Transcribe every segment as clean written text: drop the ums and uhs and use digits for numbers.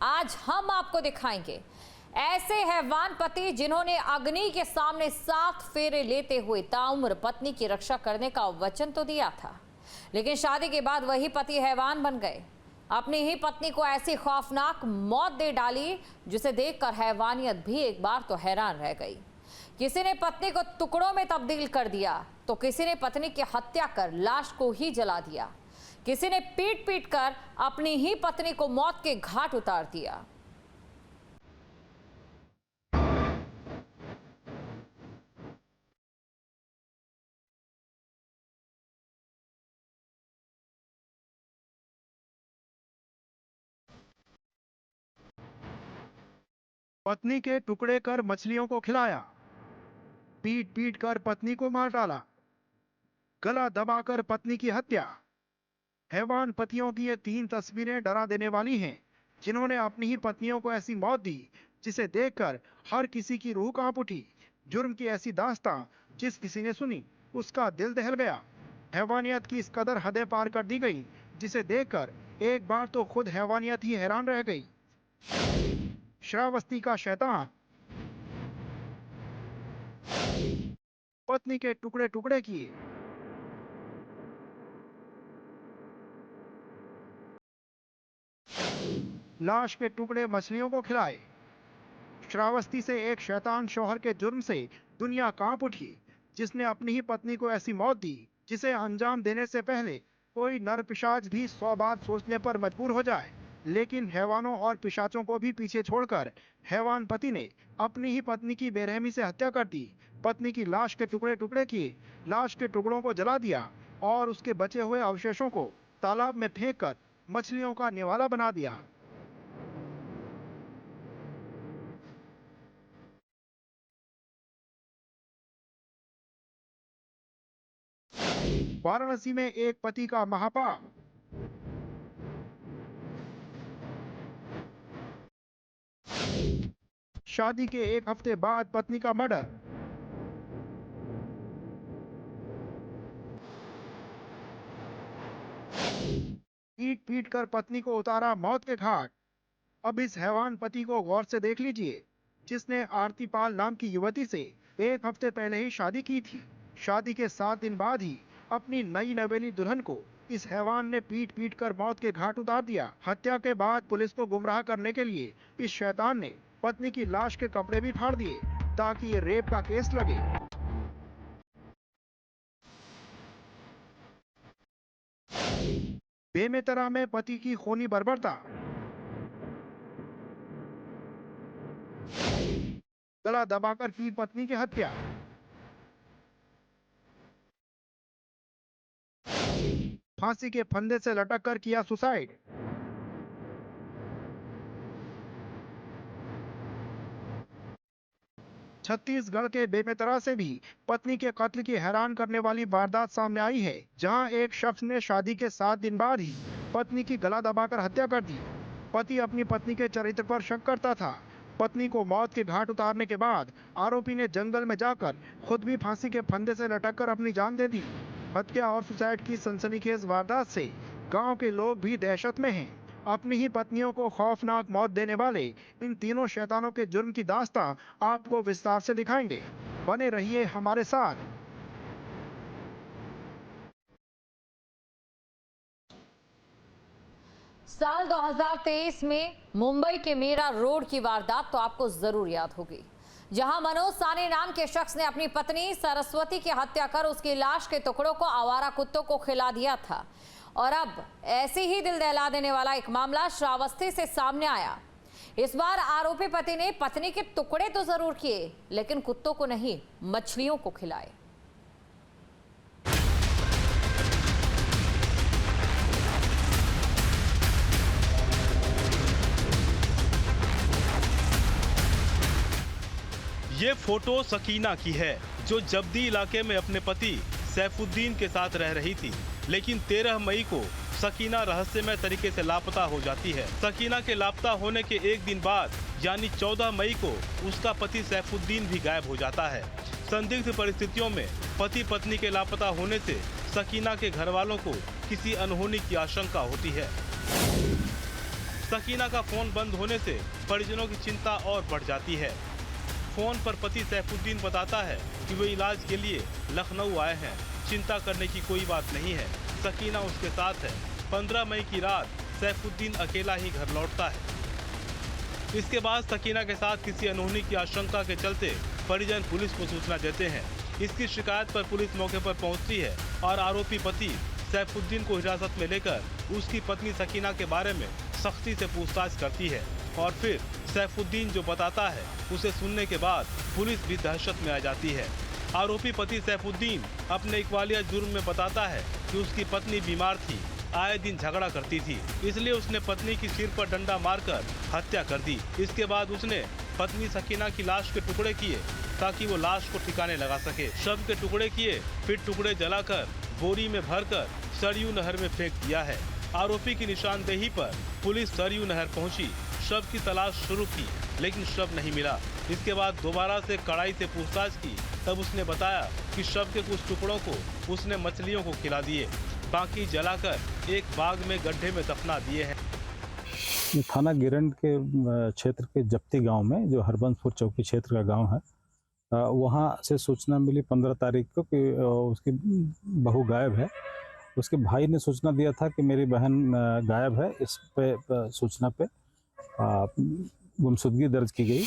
आज हम आपको दिखाएंगे ऐसे हैवान पति जिन्होंने अग्नि के सामने 7 फेरे लेते हुए ताउम्र पत्नी की रक्षा करने का वचन तो दिया था, लेकिन शादी के बाद वही पति हैवान बन गए। अपनी ही पत्नी को ऐसी खौफनाक मौत दे डाली जिसे देखकर हैवानियत भी एक बार तो हैरान रह गई। किसी ने पत्नी को टुकड़ों में तब्दील कर दिया तो किसी ने पत्नी की हत्या कर लाश को ही जला दिया। किसी ने पीट पीट कर अपनी ही पत्नी को मौत के घाट उतार दिया। पत्नी के टुकड़े कर मछलियों को खिलाया, पीट पीट कर पत्नी को मार डाला, गला दबाकर पत्नी की हत्या। हैवान पतियों की ये 3 तस्वीरें डरा देने वाली हैं, जिन्होंने अपनी ही पत्नियों को ऐसी मौत दी जिसे देखकर हर किसी की रूह कांप उठी। जुर्म की ऐसी दास्तां जिस किसी ने सुनी उसका दिल दहल गया। हैवानियत की इस कदर हदें पार कर दी गई जिसे देखकर एक बार तो खुद हैवानियत ही हैरान रह गई। श्रावस्ती का शैतान पत्नी के टुकड़े टुकड़े किए, लाश के टुकड़े मछलियों को खिलाए। श्रावस्ती से एक शैतान शौहर के जुर्म से दुनिया कांप उठी, जिसने अपनी ही पत्नी को ऐसी मौत दी जिसे अंजाम देने से पहले कोई नर पिशाच भी 100 बार सोचने पर मजबूर हो जाए। लेकिन हैवानों और पिशाचों को भी पीछे छोड़कर हैवान पति ने अपनी ही पत्नी की बेरहमी से हत्या कर दी। पत्नी की लाश के टुकड़े टुकड़े किए, लाश के टुकड़ों को जला दिया और उसके बचे हुए अवशेषों को तालाब में फेंककर मछलियों का निवाला बना दिया। वाराणसी में एक पति का महापाप। शादी के 1 हफ्ते बाद पत्नी का मर्डर। पीट पीट कर पत्नी को उतारा मौत के घाट। अब इस हैवान पति को गौर से देख लीजिए, जिसने आरती पाल नाम की युवती से 1 हफ्ते पहले ही शादी की थी। शादी के 7 दिन बाद ही अपनी नई नवेली दुल्हन को इस हैवान ने पीट पीट कर मौत के घाट उतार दिया। हत्या के बाद पुलिस को गुमराह करने के लिए इस शैतान ने पत्नी की लाश के कपड़े भी फाड़ दिए ताकि ये रेप का केस लगे। बेमेतरा में पति की खूनी बर्बरता। गला दबाकर की पत्नी की हत्या। फांसी के फंदे से लटक कर किया सुसाइड। छत्तीसगढ़ के बेमेतरा से भी पत्नी के कत्ल की हैरान करने वाली वारदात सामने आई है, जहां एक शख्स ने शादी के 7 दिन बाद ही पत्नी की गला दबाकर हत्या कर दी। पति अपनी पत्नी के चरित्र पर शक करता था। पत्नी को मौत के घाट उतारने के बाद आरोपी ने जंगल में जाकर खुद भी फांसी के फंदे से लटककर अपनी जान दे दी। हत्या और सुसाइड की सनसनीखेज वारदात से गांव के लोग भी दहशत में हैं। अपनी ही पत्नियों को खौफनाक मौत देने वाले इन तीनों शैतानों के जुर्म की दास्तां आपको विस्तार से दिखाएंगे। बने रहिए हमारे साथ। साल 2023 में मुंबई के मीरा रोड की वारदात तो आपको जरूर याद होगी, जहां मनोज सानी नाम के शख्स ने अपनी पत्नी सरस्वती की हत्या कर उसकी लाश के टुकड़ों को आवारा कुत्तों को खिला दिया था। और अब ऐसे ही दिल दहला देने वाला एक मामला श्रावस्ती से सामने आया। इस बार आरोपी पति ने पत्नी के टुकड़े तो जरूर किए, लेकिन कुत्तों को नहीं, मछलियों को खिलाए। ये फोटो सकीना की है, जो जब्दी इलाके में अपने पति सैफुद्दीन के साथ रह रही थी। लेकिन 13 मई को सकीना रहस्यमय तरीके से लापता हो जाती है। सकीना के लापता होने के 1 दिन बाद यानी 14 मई को उसका पति सैफुद्दीन भी गायब हो जाता है। संदिग्ध परिस्थितियों में पति पत्नी के लापता होने से सकीना के घर वालों को किसी अनहोनी की आशंका होती है। सकीना का फोन बंद होने से परिजनों की चिंता और बढ़ जाती है। फोन पर पति सैफुद्दीन बताता है कि वे इलाज के लिए लखनऊ आए हैं, चिंता करने की कोई बात नहीं है, सकीना उसके साथ है। 15 मई की रात सैफुद्दीन अकेला ही घर लौटता है। इसके बाद सकीना के साथ किसी अनहोनी की आशंका के चलते परिजन पुलिस को सूचना देते हैं। इसकी शिकायत पर पुलिस मौके पर पहुंचती है और आरोपी पति सैफुद्दीन को हिरासत में लेकर उसकी पत्नी सकीना के बारे में सख्ती से पूछताछ करती है और फिर सैफुद्दीन जो बताता है उसे सुनने के बाद पुलिस भी दहशत में आ जाती है। आरोपी पति सैफुद्दीन अपने इकबालिया जुर्म में बताता है कि उसकी पत्नी बीमार थी, आए दिन झगड़ा करती थी, इसलिए उसने पत्नी की सिर पर डंडा मारकर हत्या कर दी। इसके बाद उसने पत्नी सकीना की लाश के टुकड़े किए ताकि वो लाश को ठिकाने लगा सके। शव के टुकड़े किए, फिर टुकड़े जलाकर बोरी में भरकर सरयू नहर में फेंक दिया है। आरोपी की निशानदेही पर पुलिस सरयू नहर पहुंची, शव की तलाश शुरू की, लेकिन शव नहीं मिला। इसके बाद दोबारा से कड़ाई से पूछताछ की, तब उसने बताया कि शव के कुछ टुकड़ों को उसने मछलियों को खिला दिए, बाकी जलाकर एक बाग में गड्ढे में दफना दिए हैं। थाना गिरंड के क्षेत्र के जप्ती गांव में, जो हरबंसपुर चौकी क्षेत्र का गांव है, वहां से सूचना मिली 15 तारीख को कि उसकी बहू गायब है। उसके भाई ने सूचना दिया था कि मेरी बहन गायब है। इस पे सूचना पे गुमशुदगी दर्ज की गई।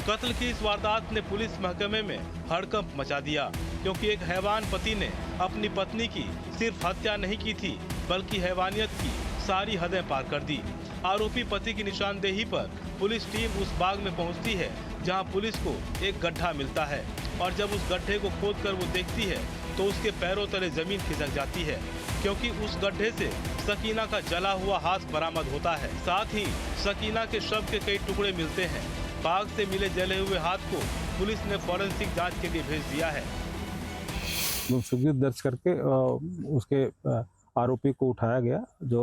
कत्ल की इस वारदात ने पुलिस महकमे में हड़कंप मचा दिया, क्योंकि एक हैवान पति ने अपनी पत्नी की सिर्फ हत्या नहीं की थी, बल्कि हैवानियत की सारी हदें पार कर दी। आरोपी पति की निशानदेही पर पुलिस टीम उस बाग में पहुंचती है, जहां पुलिस को एक गड्ढा मिलता है, और जब उस गड्ढे को खोदकर वो देखती है तो उसके पैरों तले जमीन खिसक जाती है, क्योंकि उस गड्ढे से सकीना का जला हुआ हाथ बरामद होता है। साथ ही सकीना के शव के कई टुकड़े मिलते हैं। बाग से मिले जले हुए हाथ को पुलिस ने फॉरेंसिक जांच के लिए भेज दिया है। गुमशुदगी दर्ज करके उसके आरोपी को उठाया गया। जो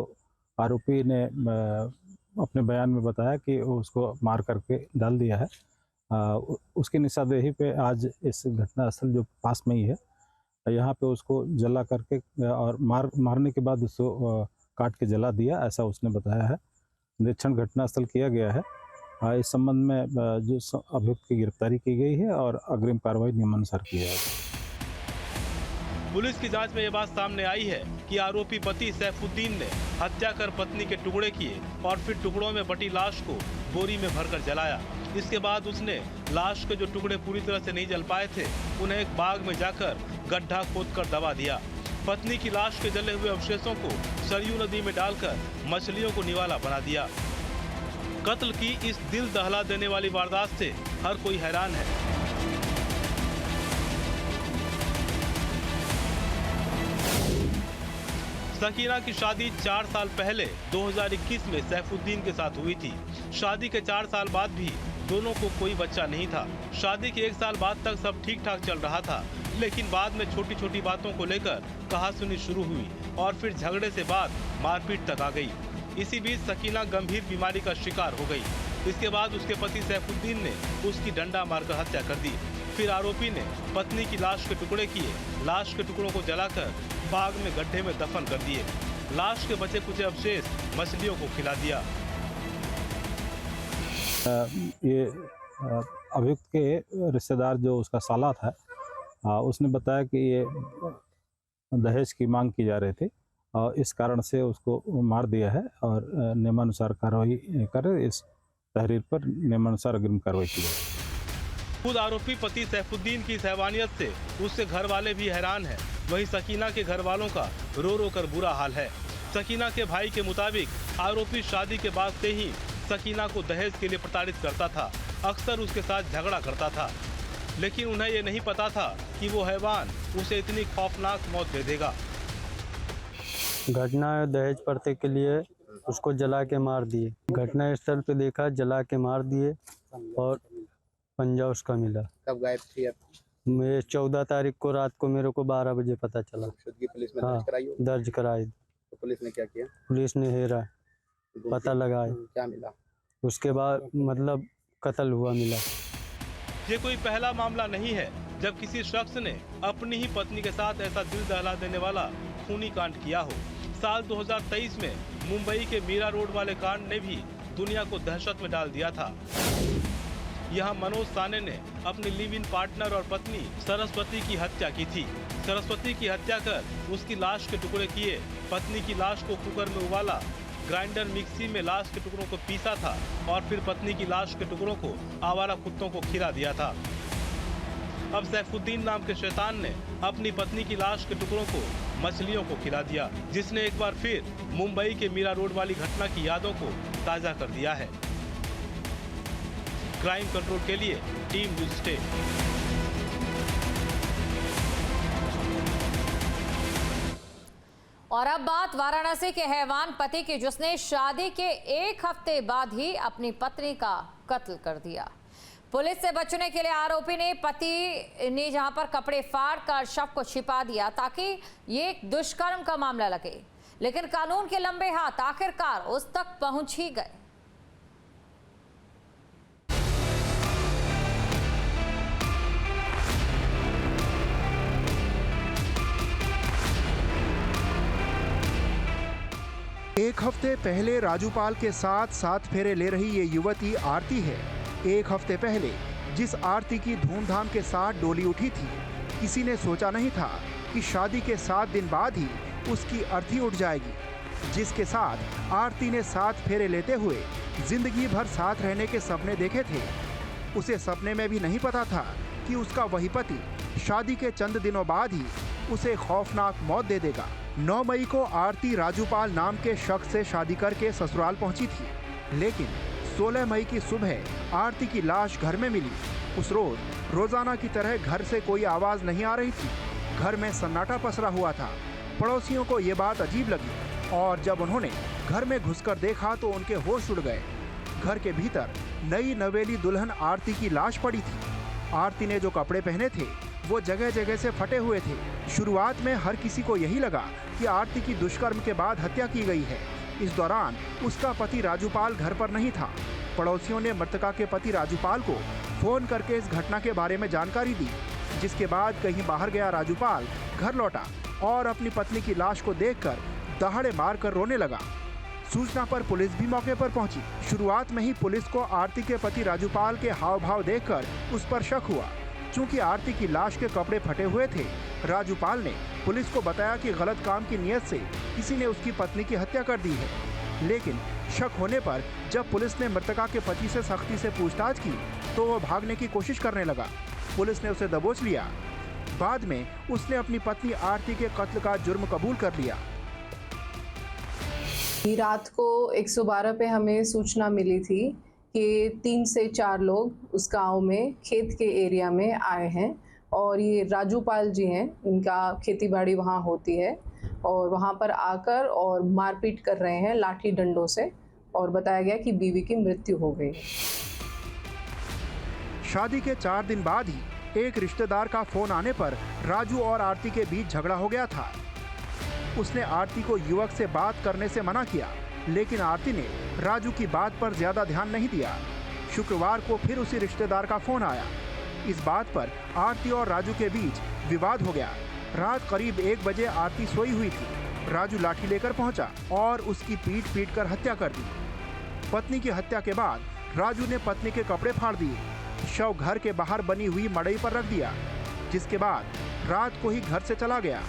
आरोपी ने अपने बयान में बताया कि उसको मार करके डाल दिया है। उसकी निशानदेही पे आज इस घटना स्थल जो पास में ही है, यहाँ पे उसको जला करके और मारने के बाद उसको काट के जला दिया, ऐसा उसने बताया है। निरीक्षण घटनास्थल किया गया है। इस संबंध में जो अभियुक्त की गिरफ्तारी की गई है और अग्रिम कार्रवाई नियमानुसार की जाएगी। पुलिस की जांच में ये बात सामने आई है कि आरोपी पति सैफुद्दीन ने हत्या कर पत्नी के टुकड़े किए और फिर टुकड़ों में बटी लाश को बोरी में भरकर जलाया। इसके बाद उसने लाश के जो टुकड़े पूरी तरह से नहीं जल पाए थे, उन्हें एक बाग में जाकर गड्ढा खोदकर दबा दिया। पत्नी की लाश के जले हुए अवशेषों को सरयू नदी में डालकर मछलियों को निवाला बना दिया। कत्ल की इस दिल दहला देने वाली वारदात से हर कोई हैरान है। सकीना की शादी 4 साल पहले 2021 में सैफुद्दीन के साथ हुई थी। शादी के 4 साल बाद भी दोनों को कोई बच्चा नहीं था। शादी के 1 साल बाद तक सब ठीक ठाक चल रहा था, लेकिन बाद में छोटी छोटी बातों को लेकर कहासुनी शुरू हुई और फिर झगड़े से बाद मारपीट तक आ गई। इसी बीच सकीना गंभीर बीमारी का शिकार हो गई। इसके बाद उसके पति सैफुद्दीन ने उसकी डंडा मारकर हत्या कर दी। फिर आरोपी ने पत्नी की लाश के टुकड़े किए, लाश के टुकड़ों को जलाकर बाग में गड्ढे में दफन कर दिए। लाश के बचे कुछ अवशेष मछलियों को खिला दिया। ये अभियुक्त के रिश्तेदार जो उसका साला था, उसने बताया कि ये दहेज की मांग की जा रही थी और इस कारण से उसको मार दिया है और नियमानुसार कार्रवाई कर इस तहरीर पर नियमानुसार अग्रिम कार्रवाई की जाएगी। खुद आरोपी पति सैफुद्दीन की हैवानियत से उसके घर वाले भी हैरान हैं। वहीं सकीना के घर वालों का रो रो कर बुरा हाल है। सकीना के भाई के मुताबिक आरोपी शादी के बाद से ही सकीना को दहेज के लिए प्रताड़ित करता था, अक्सर उसके साथ झगड़ा करता था, लेकिन उन्हें ये नहीं पता था कि वो हैवान उसे इतनी खौफनाक मौत दे देगा। घटना दहेज प्रथा के लिए उसको जला के मार दिए। घटना स्थल पे देखा, जला के मार दिए और पंजा उसका मिला। कब गायब थी आप? मैं 14 तारीख को रात को मेरे को 12 बजे पता चला। शुद्धि पुलिस में हाँ, दर्ज कराई हो? दर्ज कराई। तो पुलिस ने क्या किया? पुलिस ने हेरा पता लगाया। क्या मिला? उसके बाद मतलब कत्ल हुआ मिला। ये कोई पहला मामला नहीं है जब किसी शख्स ने अपनी ही पत्नी के साथ ऐसा दिल दहला देने वाला खूनी कांड किया हो। साल 2023 में मुंबई के मीरा रोड वाले कांड ने भी दुनिया को दहशत में डाल दिया था। यहाँ मनोज साने ने अपने लिव इन पार्टनर और पत्नी सरस्वती की हत्या की थी। सरस्वती की हत्या कर उसकी लाश के टुकड़े किए, पत्नी की लाश को कुकर में उबाला, ग्राइंडर मिक्सी में लाश के टुकड़ों को पीसा था और फिर पत्नी की लाश के टुकड़ों को आवारा कुत्तों को खिला दिया था। अब सैफुद्दीन नाम के शैतान ने अपनी पत्नी की लाश के टुकड़ों को मछलियों को खिला दिया, जिसने एक बार फिर मुंबई के मीरा रोड वाली घटना की यादों को ताजा कर दिया है। क्राइम कंट्रोल के लिए टीम न्यूज़ स्टे। और अब बात वाराणसी के हैवान पति की, जिसने शादी के एक हफ्ते बाद ही अपनी पत्नी का कत्ल कर दिया। पुलिस से बचने के लिए आरोपी ने पति ने जहां पर कपड़े फाड़ कर शव को छिपा दिया ताकि ये एक दुष्कर्म का मामला लगे, लेकिन कानून के लंबे हाथ आखिरकार उस तक पहुंच ही गए। एक हफ्ते पहले राजूपाल के साथ 7 फेरे ले रही ये युवती आरती है। एक हफ्ते पहले जिस आरती की धूमधाम के साथ डोली उठी थी, किसी ने सोचा नहीं था कि शादी के 7 दिन बाद ही उसकी अर्थी उठ जाएगी। जिसके साथ आरती ने 7 फेरे लेते हुए जिंदगी भर साथ रहने के सपने देखे थे, उसे सपने में भी नहीं पता था कि उसका वही पति शादी के चंद दिनों बाद ही उसे खौफनाक मौत दे देगा। 9 मई को आरती राजूपाल नाम के शख्स से शादी करके ससुराल पहुंची थी, लेकिन 16 मई की सुबह आरती की लाश घर में मिली। उस रोज रोजाना की तरह घर से कोई आवाज नहीं आ रही थी। घर में सन्नाटा पसरा हुआ था। पड़ोसियों को ये बात अजीब लगी और जब उन्होंने घर में घुसकर देखा तो उनके होश उड़ गए। घर के भीतर नई नवेली दुल्हन आरती की लाश पड़ी थी। आरती ने जो कपड़े पहने थे वो जगह जगह से फटे हुए थे। शुरुआत में हर किसी को यही लगा कि आरती की दुष्कर्म के बाद हत्या की गई है। इस दौरान उसका पति राजूपाल घर पर नहीं था। पड़ोसियों ने मृतका के पति राजूपाल को फोन करके इस घटना के बारे में जानकारी दी, जिसके बाद कहीं बाहर गया राजूपाल घर लौटा और अपनी पत्नी की लाश को देखकर दहाड़े मारकर रोने लगा। सूचना पर पुलिस भी मौके पर पहुंची। शुरुआत में ही पुलिस को आरती के पति राजूपाल के हाव भाव देखकर उस पर शक हुआ। चूंकि आरती की लाश के कपड़े फटे हुए थे, राजूपाल ने पुलिस को बताया कि गलत काम की नीयत से किसी ने उसकी पत्नी की हत्या कर दी है। लेकिन शक होने पर जब पुलिस ने मृतका के पति से सख्ती से पूछताछ की तो वो भागने की कोशिश करने लगा। पुलिस ने उसे दबोच लिया। बाद में उसने अपनी पत्नी आरती के कत्ल का जुर्म कबूल कर लिया। रात को 112 पे हमें सूचना मिली थी कि 3 से 4 लोग उस गांव में खेत के एरिया में आए हैं और ये राजूपाल जी हैं, इनका खेतीबाड़ी वहाँ होती है और वहाँ पर आकर और मारपीट कर रहे हैं लाठी डंडों से और बताया गया कि बीवी की मृत्यु हो गई। शादी के 4 दिन बाद ही एक रिश्तेदार का फोन आने पर राजू और आरती के बीच झगड़ा हो गया था। उसने आरती को युवक से बात करने से मना किया, लेकिन आरती ने राजू की बात पर ज्यादा ध्यान नहीं दिया। शुक्रवार को फिर उसी रिश्तेदार का फोन आया। इस बात पर आरती और राजू के बीच विवाद हो गया। रात करीब 1 बजे आरती सोई हुई थी। राजू लाठी लेकर पहुंचा और उसकी पीट कर हत्या कर दी। पत्नी की हत्या के बाद राजू ने पत्नी के कपड़े फाड़ दिए। शव घर के बाहर बनी हुई मड़ई पर रख दिया, जिसके बाद रात को ही घर से चला गया।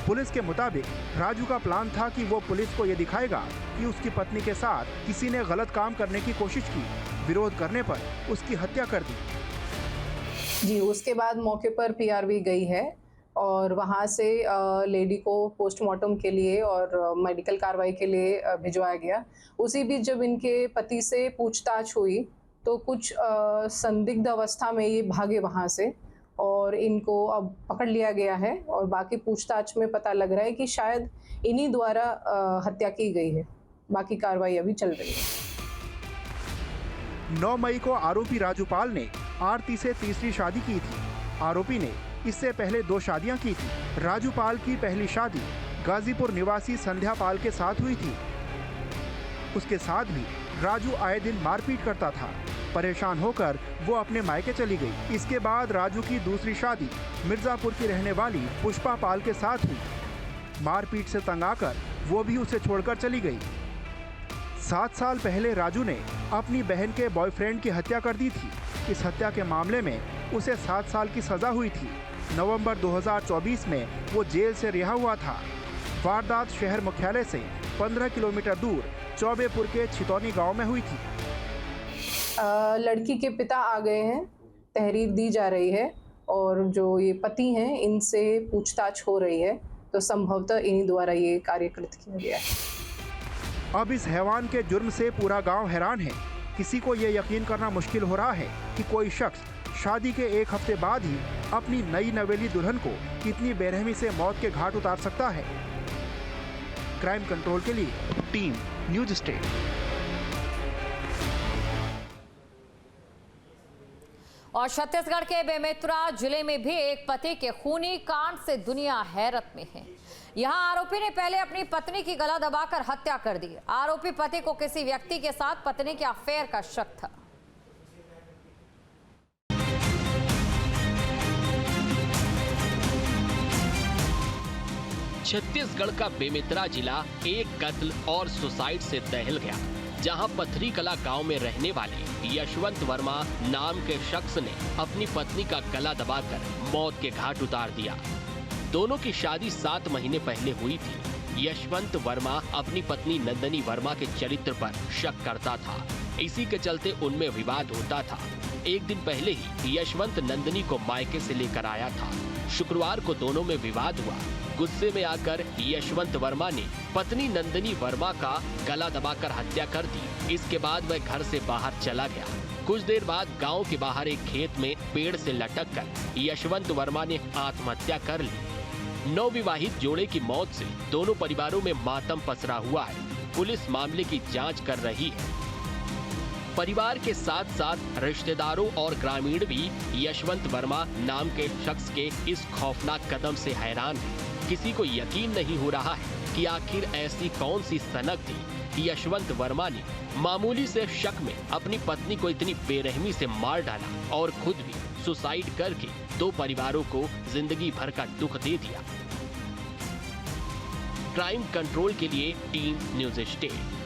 पुलिस के मुताबिक राजू का प्लान था कि वो पुलिस को ये दिखाएगा कि उसकी पत्नी के साथ किसी ने गलत काम करने की कोशिश की। विरोध करने पर उसकी हत्या कर दी। जी, उसके बाद मौके पर पीआरवी गई है और वहाँ से लेडी को पोस्टमार्टम के लिए और मेडिकल कार्रवाई के लिए भिजवाया गया। उसी बीच जब इनके पति से पूछताछ हुई तो कुछ संदिग्ध अवस्था में ये भागे वहाँ से और इनको अब पकड़ लिया गया है और बाकी पूछताछ में पता लग रहा है कि शायद इन्हीं द्वारा हत्या की गई है। बाकी कार्रवाई अभी चल रही है। 9 मई को आरोपी राजूपाल ने आरती से तीसरी शादी की थी। आरोपी ने इससे पहले 2 शादियां की थी। राजूपाल की पहली शादी गाजीपुर निवासी संध्या पाल के साथ हुई थी। उसके साथ भी राजू आए दिन मारपीट करता था। परेशान होकर वो अपने मायके चली गई। इसके बाद राजू की दूसरी शादी मिर्जापुर की रहने वाली पुष्पा पाल के साथ हुई। मारपीट से तंग आकर वो भी उसे छोड़कर चली गई। 7 साल पहले राजू ने अपनी बहन के बॉयफ्रेंड की हत्या कर दी थी। इस हत्या के मामले में उसे 7 साल की सजा हुई थी। नवंबर 2024 में वो जेल से रिहा हुआ था। वारदात शहर मुख्यालय से 15 किलोमीटर दूर चौबेपुर के छितौनी गांव में हुई थी। लड़की के पिता आ गए हैं, तहरीर दी जा रही है और जो ये पति हैं इनसे पूछताछ हो रही है, तो संभवतः इन्हीं द्वारा ये कार्य कृत किया गया है। अब इस हैवान के जुर्म से पूरा गांव हैरान है। किसी को ये यकीन करना मुश्किल हो रहा है कि कोई शख्स शादी के 1 हफ्ते बाद ही अपनी नई नवेली दुल्हन को इतनी बेरहमी से मौत के घाट उतार सकता है। क्राइम कंट्रोल के लिए टीम न्यूज स्टेट। और छत्तीसगढ़ के बेमेतरा जिले में भी एक पति के खूनी कांड से दुनिया हैरत में है। यहां आरोपी ने पहले अपनी पत्नी की गला दबाकर हत्या कर दी। आरोपी पति को किसी व्यक्ति के साथ पत्नी के अफेयर का शक था। छत्तीसगढ़ का बेमेतरा जिला एक कत्ल और सुसाइड से दहल गया, जहां पथरी कला गांव में रहने वाले यशवंत वर्मा नाम के शख्स ने अपनी पत्नी का गला दबाकर मौत के घाट उतार दिया। दोनों की शादी 7 महीने पहले हुई थी। यशवंत वर्मा अपनी पत्नी नंदनी वर्मा के चरित्र पर शक करता था। इसी के चलते उनमें विवाद होता था। एक दिन पहले ही यशवंत नंदनी को मायके से लेकर आया था। शुक्रवार को दोनों में विवाद हुआ। गुस्से में आकर यशवंत वर्मा ने पत्नी नंदनी वर्मा का गला दबाकर हत्या कर दी। इसके बाद वह घर से बाहर चला गया। कुछ देर बाद गांव के बाहर एक खेत में पेड़ से लटककर यशवंत वर्मा ने आत्महत्या कर ली। नवविवाहित जोड़े की मौत से दोनों परिवारों में मातम पसरा हुआ है। पुलिस मामले की जांच कर रही है। परिवार के साथ साथ रिश्तेदारों और ग्रामीण भी यशवंत वर्मा नाम के शख्स के इस खौफनाक कदम से हैरान है। किसी को यकीन नहीं हो रहा है कि आखिर ऐसी कौन सी सनक थी कि यशवंत वर्मा ने मामूली से शक में अपनी पत्नी को इतनी बेरहमी से मार डाला और खुद भी सुसाइड करके 2 परिवारों को जिंदगी भर का दुख दे दिया। क्राइम कंट्रोल के लिए टीम न्यूज स्टेट।